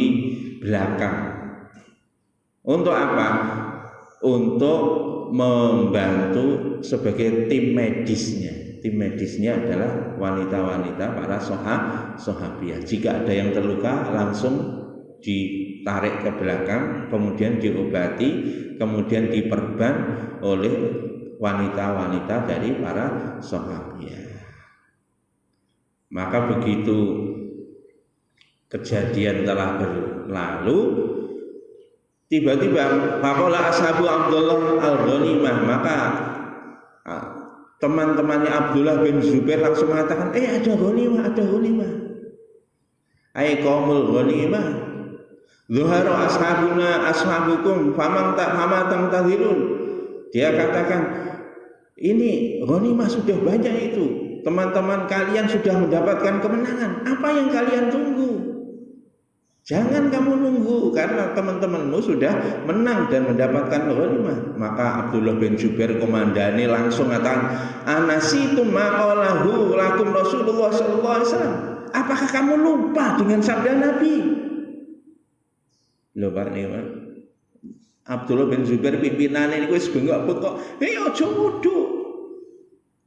belakang. Untuk apa? Untuk membantu sebagai tim medisnya. Tim medisnya adalah wanita-wanita para sahabiah. Jika ada yang terluka langsung ditarik ke belakang, kemudian diobati, kemudian diperban oleh wanita-wanita dari para sahabiah. Maka begitu kejadian telah berlalu, tiba-tiba faqala ashabu Abdullah al-ghanimah, maka teman-temannya Abdullah bin Zubair langsung mengatakan, ada ghanimah, ada ghanimah. Ai qaumul ghanimah. Zuharu ashabuna ashabukum faman tantazirun. Dia katakan, ini ghanimah sudah banyak itu. Teman-teman kalian sudah mendapatkan kemenangan. Apa yang kalian tunggu? Jangan kamu nunggu, karena teman-temanmu sudah menang dan mendapatkan ghanimah. Maka Abdullah bin Jubair komandane langsung mengatakan, anasitum maqalahu lakum Rasulullah sallallahu alaihi wasallam. Apakah kamu lupa dengan sabda Nabi? Lho Pak nih Pak. Abdullah bin Jubair pimpinane niku wis bengok-bengok. Aja wudhu.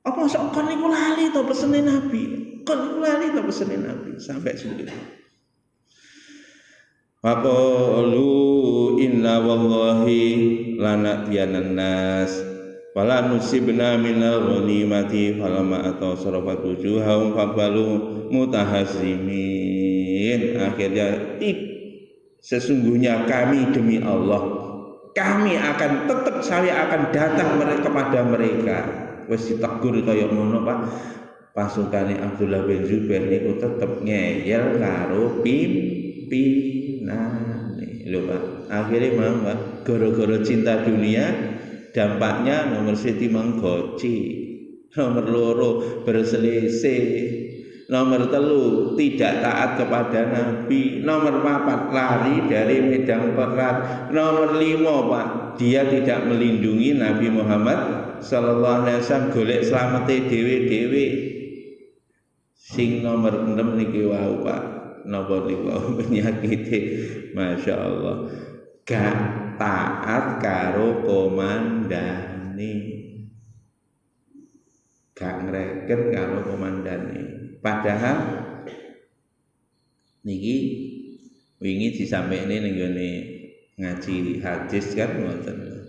Apa sok kon niku lali to pesene Nabi? Kon niku lali to pesene Nabi sampai segitu. Faqalu inna wallahi lanatiyanan nas fala nusibna minal ghanimati falamma atasarafat wujuhahum faqalu mutahazzimin. Akhirnya sesungguhnya kami demi Allah, kami akan tetap, saya akan datang kepada mereka. Wis ditegur kaya ngono Pak. Pasukane Abdullah bin Zubair niku tetep ngeyel karo pimpinane lho Pak. Akhirnya mau Pak, gara-gara cinta dunia, dampaknya nomor 1 menggoci, nomor 2 berselisih, nomor 3 tidak taat kepada Nabi, nomor 4 lari dari medan perang, nomor 5 Pak, dia tidak melindungi Nabi Muhammad sallallahu alaihi wasallam, golek slamete dhewe-dhewe. Sing nomor 6 niki wau Pak, napa niku wau penyakite, Masya Allah, gak taat karo komandane, gak ngreket karo komandane. Padahal niki wingi disampaikan ning nggone ngaji hadis kan ngoten.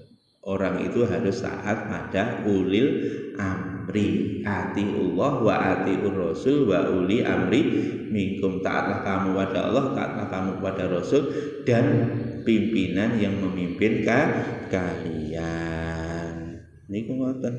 Orang itu harus taat pada ulil amri, atiullah wa atiur rasul wa uli amri minkum. Taatlah kamu pada Allah, taatlah kamu pada Rasul, dan pimpinan yang memimpin kalian. Niku ngoten.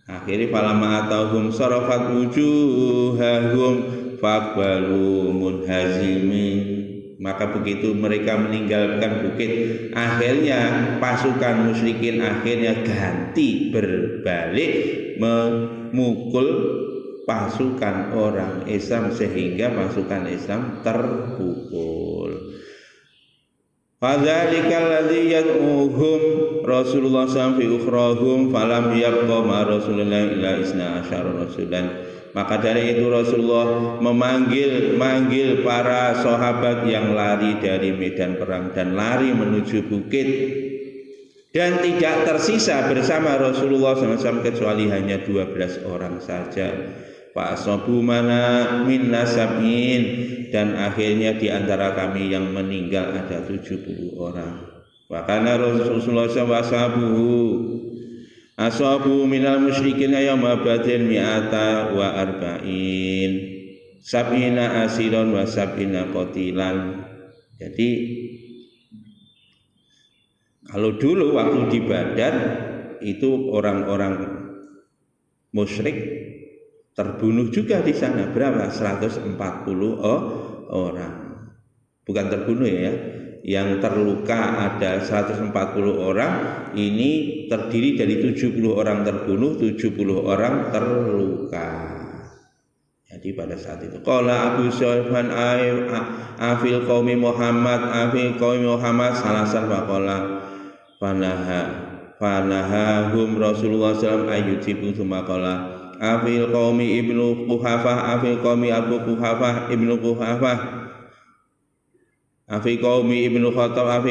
Akhirnya falamma atahum sarafat wujuhahum faqbalu munhazimin. Maka begitu mereka meninggalkan bukit, akhirnya pasukan musyrikin akhirnya ganti berbalik memukul pasukan orang Islam sehingga pasukan Islam terpukul. Fadzalikal ladzi yad'uhum Rasulullah sallallahu fi ukhrahum falam yabqa ma Rasulillah illa isna asyara rasulan. Maka dari itu Rasulullah memanggil para sahabat yang lari dari medan perang dan lari menuju bukit, dan tidak tersisa bersama Rasulullah SAW kecuali hanya 12 orang saja. Fa'asabu mana minna sab'in, dan akhirnya di antara kami yang meninggal ada 70 orang. Wa kana Rasulullah SAW asabu minal musyrikin yawma badrin mi'ata wa arba'in sab'ina asiron wa sab'ina qatilan. Jadi kalau dulu waktu di Badar itu orang-orang musyrik terbunuh juga di sana, berapa? 140 orang. Bukan terbunuh ya. Yang terluka ada 140 orang. Ini terdiri dari 70 orang terbunuh, 70 orang terluka. Jadi pada saat itu qala Abu Sufyan afil qaumi Muhammad salasan faqala fanahahum Rasulullah sallallahu alaihi wasallam tsumma qala afil qaumi ibnu Quhafah afil qaumi Abu Quhafah ibnu Quhafah afi qaumi ibnu Khattab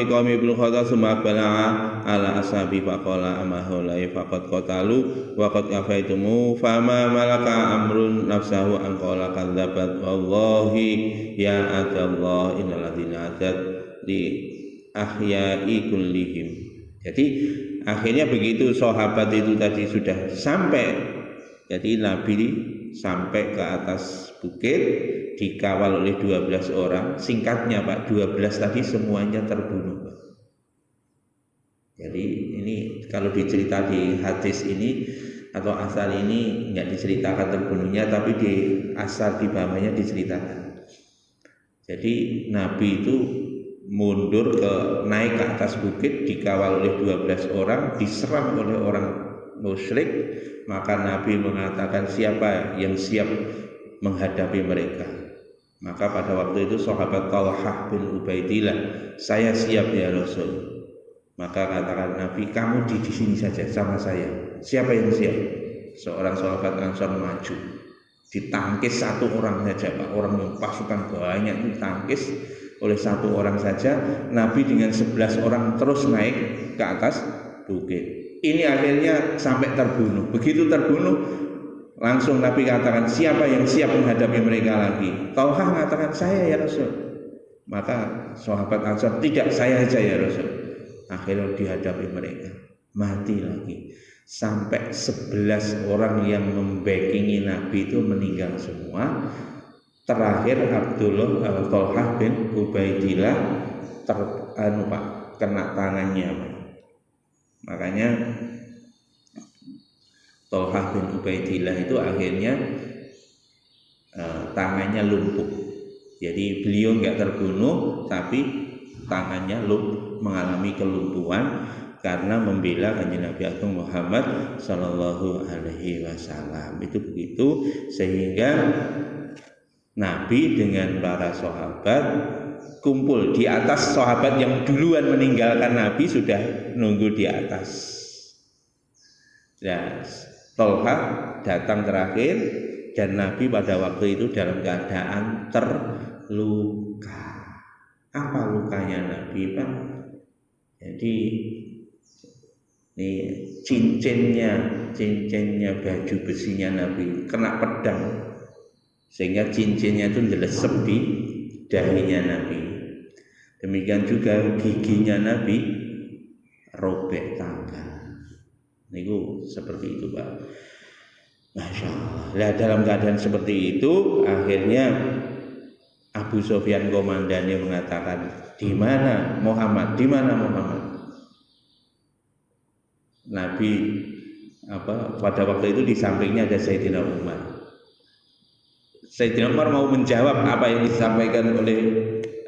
summa bala'a ala ashabi faqala amahulai faqad qatalu wa qad afaitumu fama malaka amrun nafsahu an qala kadzabat wallahi ya atallah innal ladzina atat li ahya'i kullihim. Jadi akhirnya begitu sahabat itu tadi sudah sampai, jadi Nabi sampai ke atas bukit dikawal oleh 12 orang. Singkatnya Pak, 12 tadi semuanya terbunuh Pak. Jadi ini kalau dicerita di hadis ini atau asal ini nggak diceritakan terbunuhnya, tapi di asal di bawahnya diceritakan. Jadi Nabi itu mundur naik ke atas bukit dikawal oleh 12 orang, diserang oleh orang musyrik. Maka Nabi mengatakan siapa yang siap menghadapi mereka. Maka pada waktu itu sahabat Talhah bin Ubaidillah, saya siap ya Rasul. Maka katakan Nabi, kamu di sini saja sama saya. Siapa yang siap? Seorang sahabat Ansor maju, ditangkis satu orang saja Pak. Orang yang pasukan banyak ditangkis oleh satu orang saja. Nabi dengan 11 orang terus naik ke atas bukit. Ini akhirnya sampai terbunuh. Begitu terbunuh, langsung Nabi katakan, siapa yang siap menghadapi mereka lagi? Talhah mengatakan, saya ya Rasul. Maka sahabat Ansar, tidak, saya aja ya Rasul. Akhirnya dihadapi mereka, mati lagi. Sampai 11 orang yang membackingi Nabi itu meninggal semua. Terakhir Abdullah Talhah bin Ubaidillah kena tangannya. Makanya Talhah bin Ubaidillah itu akhirnya tangannya lumpuh. Jadi beliau nggak terbunuh, tapi tangannya mengalami kelumpuhan karena membela Kanjeng Nabi Agung Muhammad Sallallahu Alaihi Wasallam. Itu begitu, sehingga Nabi dengan para sahabat kumpul di atas. Sahabat yang duluan meninggalkan Nabi sudah nunggu di atas. Ya, Talha datang terakhir, dan Nabi pada waktu itu dalam keadaan terluka. Apa lukanya Nabi Pak? Jadi ini cincinnya baju besinya Nabi kena pedang, sehingga cincinnya itu nyelesep di dahinya Nabi. Demikian juga giginya Nabi robek tangga. Niku seperti itu Pak. Masya Allah. Nah, dalam keadaan seperti itu akhirnya Abu Sufyan komandannya mengatakan, "Di mana Muhammad? Di mana Muhammad?" Nabi pada waktu itu di sampingnya ada Sayyidina Umar. Sayyidina Umar mau menjawab apa yang disampaikan oleh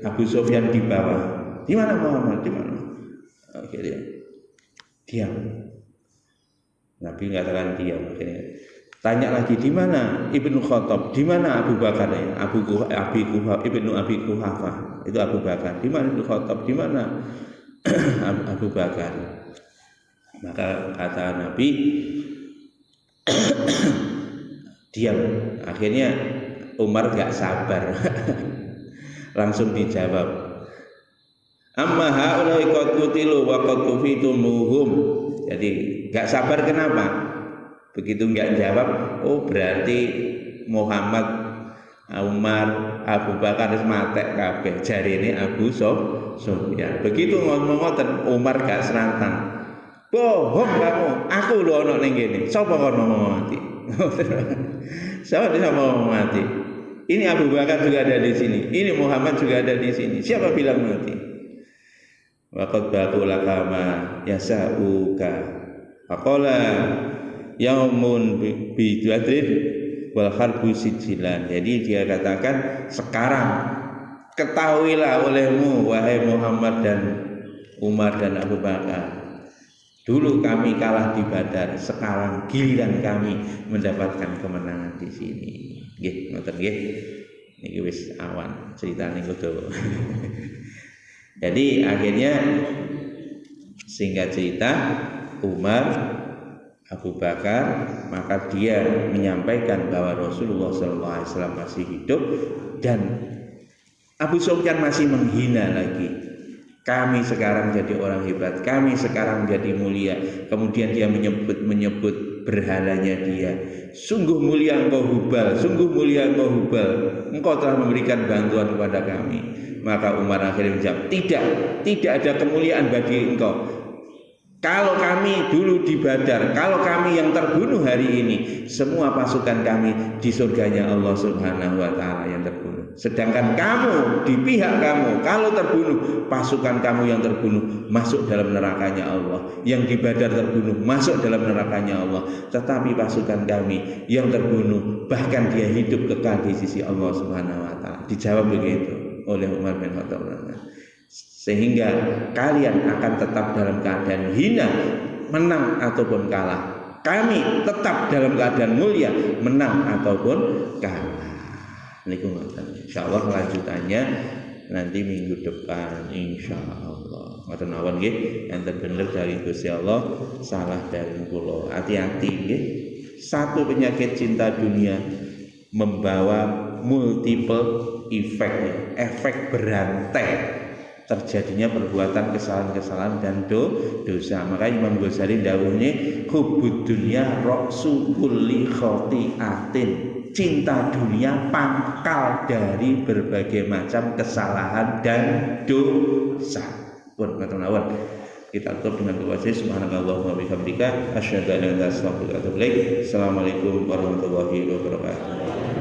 Abu Sufyan di bawah. "Di mana Muhammad? Di mana?" Akhirnya diam. Nabi mengatakan diam. Akhirnya tanya lagi, "Di mana Ibnu Khattab? Di mana Abu Bakar?" Ibnu Abi Quhafah itu Abu Bakar. "Di mana Ibnu Khattab? Di mana Abu Bakar?" Maka kata Nabi, diam. Akhirnya Umar gak sabar, langsung dijawab, "Amma haula'i qad qutilu wa qad kufitumuhum." Jadi gak sabar kenapa? Begitu gak jawab, oh berarti Muhammad, Umar, Abu Bakar wis matek kabeh. Jarine Abu Sufyan. Begitu ngomong-ngomong Umar gak serantang. "Bohong kamu, aku lho ana ning kene. Sapa kon ngomong mati?" Siapa bisa mau mati? Ini Abu Bakar juga ada di sini. Ini Muhammad juga ada di sini. Siapa bilang mati? Waqad baqula kama yasauka. Faqala yaumun bi badrin wal harbu sijilan. Jadi dia katakan, sekarang ketahuilah olehmu wahai Muhammad dan Umar dan Abu Bakar, dulu kami kalah di Badar, sekarang giliran kami mendapatkan kemenangan di sini. Nggih, ngoten nggih. Niki wis awan ceritane kudu. Jadi akhirnya singkat cerita, Umar, Abu Bakar, maka dia menyampaikan bahwa Rasulullah SAW masih hidup dan Abu Sufyan masih menghina lagi. Kami sekarang jadi orang hebat, kami sekarang jadi mulia. Kemudian dia menyebut berhalanya dia. Sungguh mulia engkau Hubal, sungguh mulia engkau Hubal. Engkau telah memberikan bantuan kepada kami. Maka Umar akhirnya menjawab, tidak ada kemuliaan bagi engkau. Kalau kami dulu di Badar, kalau kami yang terbunuh hari ini, semua pasukan kami di surganya Allah Subhanahu wa Ta'ala yang terbunuh. Sedangkan kamu, di pihak kamu, kalau terbunuh, pasukan kamu yang terbunuh masuk dalam nerakanya Allah. Yang di Badar terbunuh masuk dalam nerakanya Allah. Tetapi pasukan kami yang terbunuh, bahkan dia hidup kekal di sisi Allah Subhanahu wa Ta'ala. Dijawab begitu oleh Umar bin Khattab. Sehingga kalian akan tetap dalam keadaan hina, menang ataupun kalah. Kami tetap dalam keadaan mulia, menang ataupun kalah. Insyaallah lanjutannya nanti minggu depan insyaallah. Ngoten mawon nggih, enten bener dari Gusti Allah, salah dari kula. Hati-hati nggih. Satu penyakit cinta dunia membawa multiple efek berantai terjadinya perbuatan kesalahan-kesalahan dan dosa. Maka Imam Ghazali dawuhnya, hubbud dunya ra'su kulli khati'atin. Cinta dunia pangkal dari berbagai macam kesalahan dan dosa. Pun mawon. Kita tutup dengan doa subhanallah wa bihamdika asyhadu an la ilaha illa anta astaghfiruka wa atubu ilaik. Assalamualaikum warahmatullahi wabarakatuh.